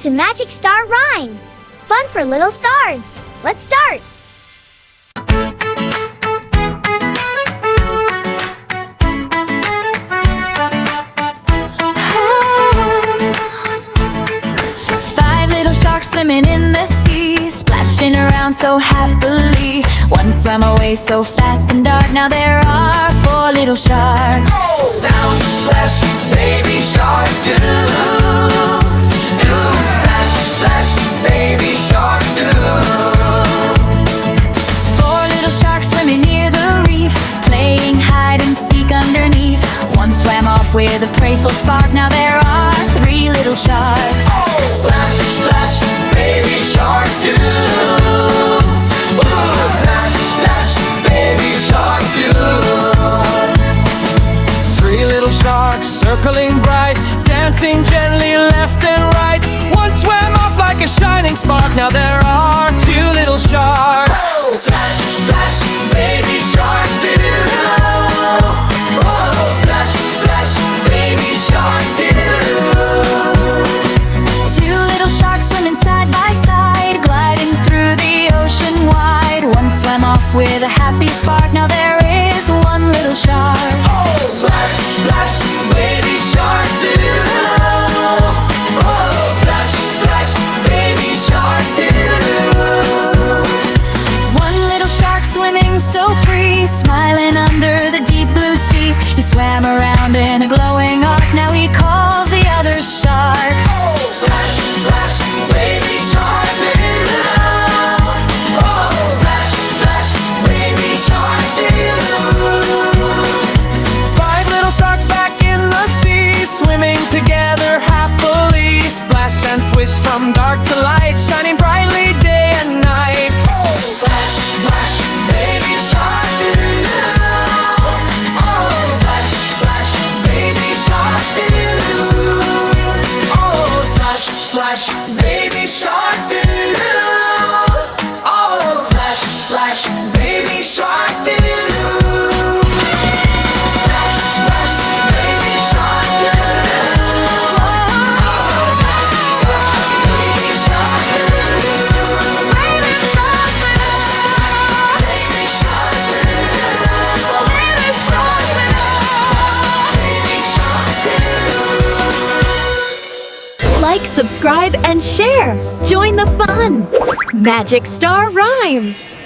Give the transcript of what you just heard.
to Magic Star Rhymes. Fun for little stars. Let's start. 5 little sharks swimming in the sea, splashing around so happily. One swam away so fast and dark. Now there are 4 little sharks. Sound splash, baby shark, do. Do splash, splash, baby shark, do. 4 little sharks swimming near the reef, playing hide and seek underneath. One swam off with a playful spark. Now there are 3 little sharks. Splash, splash, baby shark, do. Splash, splash, baby shark, do. 3 little sharks circling bright, dancing gently left and right. One swam off like a shining spark. Now there are 2 little sharks. Splash, splash, baby shark, do. Splash, splash, baby shark, do. 2 little sharks swimming side by side, gliding through the ocean wide. One swam off with a happy spark. Now there is 1 little shark. Splash, splash, baby shark, do. Splash, splash, baby shark, do. 1 little shark swimming so free, smiling under the deep blue sea. He swam around in a glowing arc. Now he calls the other sharks. Splash, splash, baby shark, do. Splash, splash, baby shark, do. 5 little sharks back in the sea, swimming together happily. Splash and swish from dark to light, shining brightly day and night. Splash, splash, baby shark, do. Splash, splash, baby shark, do. Splash, splash, baby shark, do. Splash, splash, baby shark, do. Splash, splash, baby shark, do. Splash, baby shark, do. Baby shark, do. Baby shark, do. Baby shark, do. Baby shark, do. Like, subscribe, and share. Join the fun. Magic Star Rhymes.